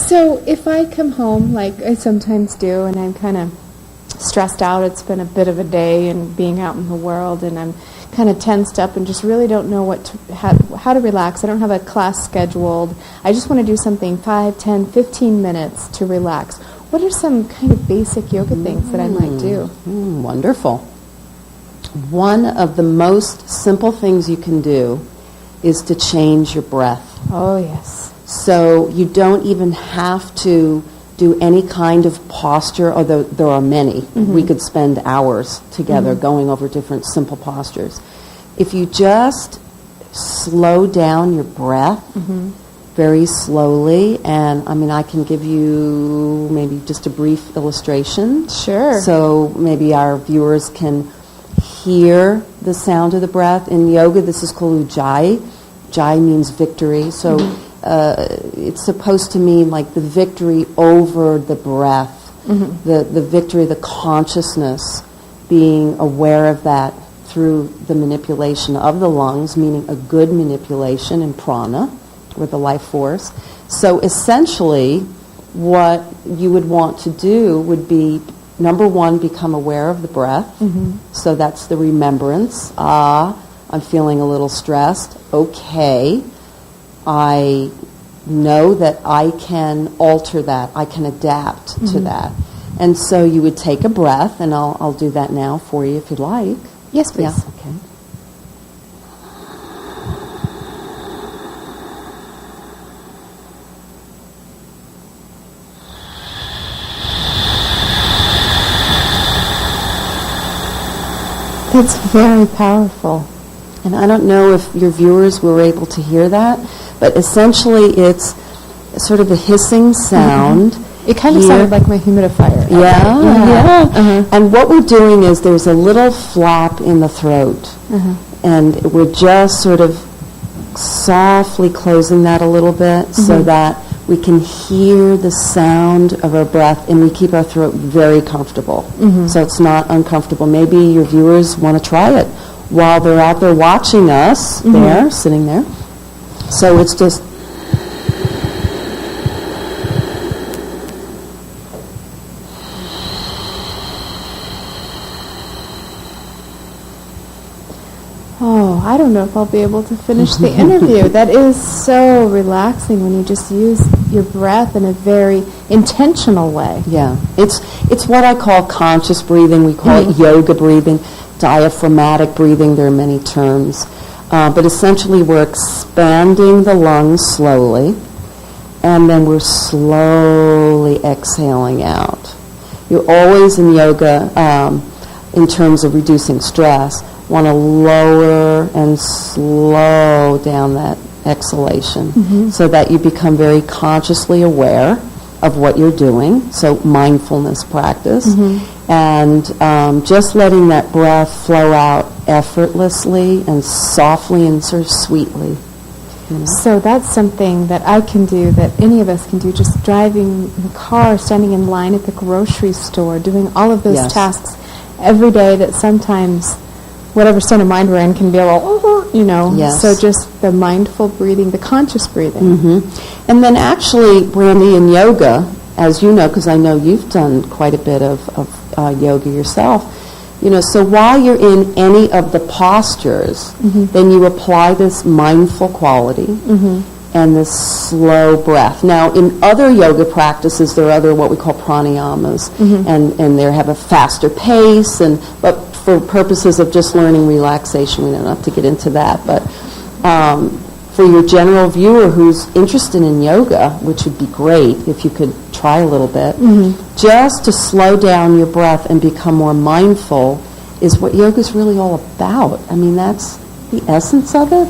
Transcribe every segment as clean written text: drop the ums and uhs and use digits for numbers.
So if I come home, like I sometimes do, and I'm kind of stressed out, it's been a bit of a day and being out in the world, and I'm kind of tensed up and just really don't know how to relax. I don't have a class scheduled. I just want to do something 5, 10, 15 minutes to relax. What are some kind of basic yoga things that I might do? Wonderful. One of the most simple things you can do is to change your breath. Oh, yes. So you don't even have to do any kind of posture, although there are many. We could spend hours together going over different simple postures. If you just slow down your breath very slowly, and I can give you maybe just a brief illustration. Sure. So maybe our viewers can hear the sound of the breath. In yoga, this is called ujjayi. Jai means victory. So it's supposed to mean like the victory over the breath, the victory, the consciousness, being aware of that through the manipulation of the lungs, meaning a good manipulation in prana, or the life force. So essentially, what you would want to do would be, number one, become aware of the breath. So that's the remembrance. I'm feeling a little stressed. Okay. I know that I can alter that. I can adapt to that. And so you would take a breath, and I'll do that now for you if you'd like. Yes, please. Yeah, okay. That's very powerful. And I don't know if your viewers were able to hear that, but essentially it's sort of a hissing sound. It kind of sounded like my humidifier. Yeah. And what we're doing is there's a little flap in the throat, and we're just sort of softly closing that a little bit so that we can hear the sound of our breath, and we keep our throat very comfortable. So it's not uncomfortable. Maybe your viewers want to try it while they're out there watching us, there, sitting there. So it's just... Oh, I don't know if I'll be able to finish the interview. That is so relaxing when you just use your breath in a very intentional way. Yeah, it's what I call conscious breathing. We call it yoga breathing, diaphragmatic breathing. There are many terms. But essentially we're expanding the lungs slowly, and then we're slowly exhaling out. You're always in yoga, in terms of reducing stress, want to lower and slow down that exhalation so that you become very consciously aware of what you're doing, so mindfulness practice, and just letting that breath flow out effortlessly and softly and sort of sweetly. So that's something that I can do, that any of us can do, just driving in the car, standing in line at the grocery store, doing all of those tasks every day that sometimes whatever state of mind we're in can be a little, so just the mindful breathing, the conscious breathing. And then actually, Brandy, in yoga, as you know, because I know you've done quite a bit of yoga yourself, so while you're in any of the postures, then you apply this mindful quality and this slow breath. Now, in other yoga practices, there are other what we call pranayamas, and they have a faster pace, but for purposes of just learning relaxation, we don't have to get into that. But for your general viewer who's interested in yoga, which would be great if you could try a little bit, just to slow down your breath and become more mindful is what yoga is really all about. That's the essence of it.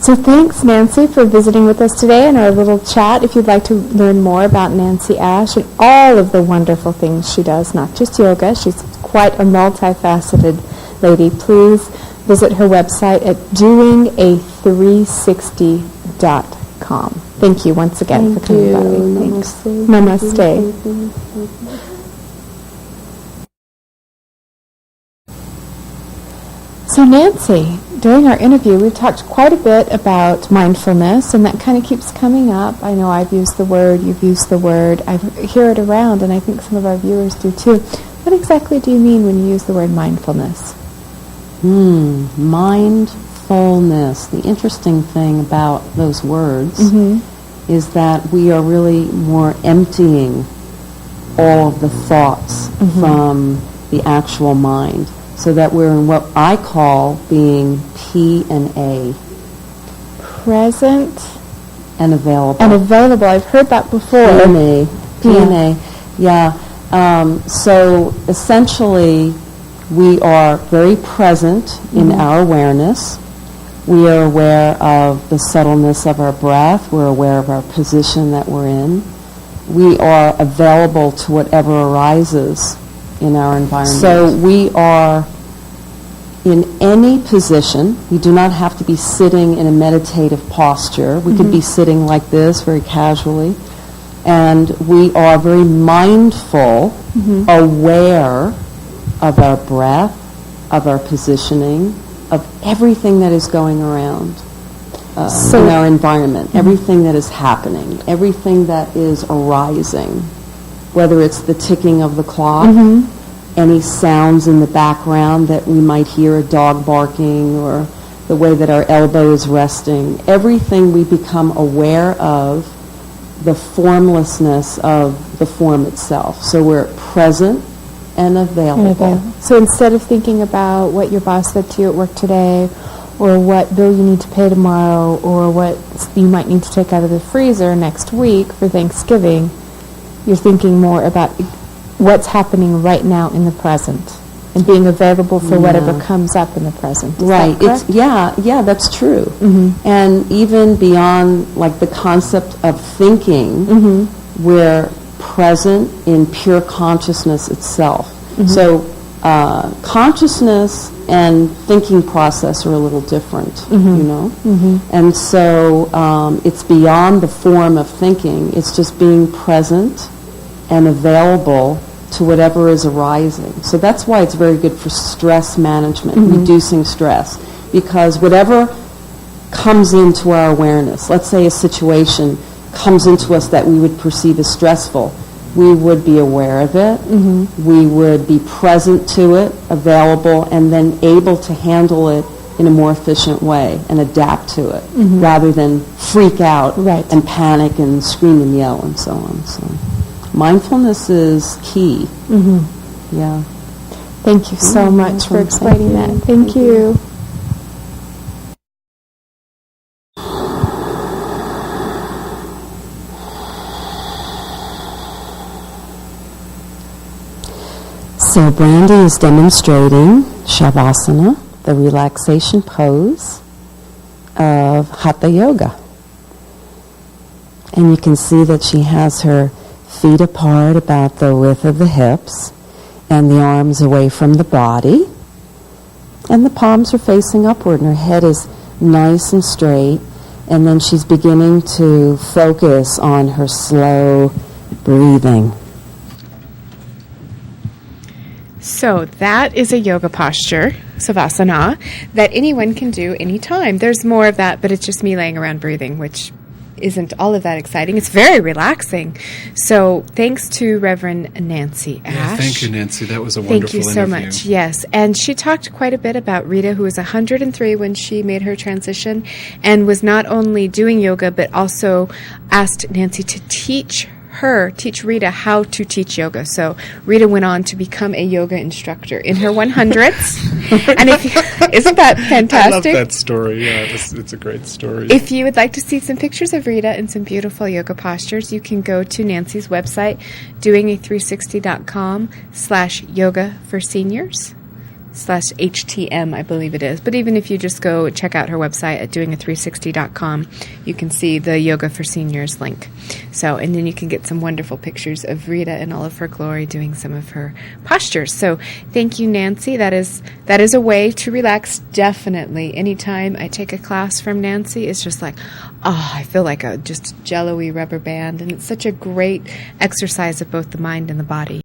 So thanks, Nancy, for visiting with us today in our little chat. If you'd like to learn more about Nancy Ash and all of the wonderful things she does, not just yoga, she's quite a multifaceted lady, please visit her website at doinga360.com. Thank you once again for coming by. Thanks. Namaste. So Nancy, during our interview, we've talked quite a bit about mindfulness, and that kind of keeps coming up. I know I've used the word, you've used the word, I hear it around, and I think some of our viewers do too. What exactly do you mean when you use the word mindfulness? Mindfulness. The interesting thing about those words is that we are really more emptying all of the thoughts from the actual mind, so that we're in what I call being P&A. Present and available. And available. I've heard that before. P&A. Yeah. So essentially, we are very present in our awareness. We are aware of the subtleness of our breath. We're aware of our position that we're in. We are available to whatever arises in our environment. So we are in any position. We do not have to be sitting in a meditative posture. We could be sitting like this very casually. And we are very mindful, aware of our breath, of our positioning, of everything that is going around in our environment, everything that is happening, everything that is arising, whether it's the ticking of the clock, any sounds in the background that we might hear, a dog barking, or the way that our elbow is resting. Everything we become aware of, the formlessness of the form itself. So we're present and available. So instead of thinking about what your boss said to you at work today, or what bill you need to pay tomorrow, or what you might need to take out of the freezer next week for Thanksgiving, you're thinking more about what's happening right now in the present and being available for whatever comes up in the present. Is that correct? Yeah, that's true. And even beyond like the concept of thinking, we're present in pure consciousness itself. So consciousness and thinking process are a little different, you know? And so it's beyond the form of thinking. It's just being present and available to whatever is arising. So that's why it's very good for stress management, reducing stress, because whatever comes into our awareness, let's say a situation comes into us that we would perceive as stressful, we would be aware of it, we would be present to it, available, and then able to handle it in a more efficient way and adapt to it, rather than freak out and panic and scream and yell and so on. So mindfulness is key. Yeah. Thank you so much for explaining that. Thank you. So Brandy is demonstrating Shavasana, the relaxation pose of Hatha Yoga. And you can see that she has her feet apart about the width of the hips and the arms away from the body. And the palms are facing upward and her head is nice and straight. And then she's beginning to focus on her slow breathing. So that is a yoga posture, Savasana, that anyone can do anytime. There's more of that, but it's just me laying around breathing, which isn't all of that exciting. It's very relaxing. So thanks to Reverend Nancy Ash. Yeah, thank you, Nancy. That was a wonderful interview. Thank you so much. Yes. And she talked quite a bit about Rita, who was 103 when she made her transition and was not only doing yoga, but also asked Nancy to teach Rita how to teach yoga. So Rita went on to become a yoga instructor in her 100s. And isn't that fantastic? I love that story. Yeah, it's a great story. If you would like to see some pictures of Rita and some beautiful yoga postures, you can go to Nancy's website, doinga360.com/yoga for seniors. /HTM, I believe it is. But even if you just go check out her website at doinga360.com, you can see the Yoga for Seniors link. So, and then you can get some wonderful pictures of Rita in all of her glory doing some of her postures. So, thank you, Nancy. That is a way to relax, definitely. Anytime I take a class from Nancy, it's just like, I feel like a just jello-y rubber band. And it's such a great exercise of both the mind and the body.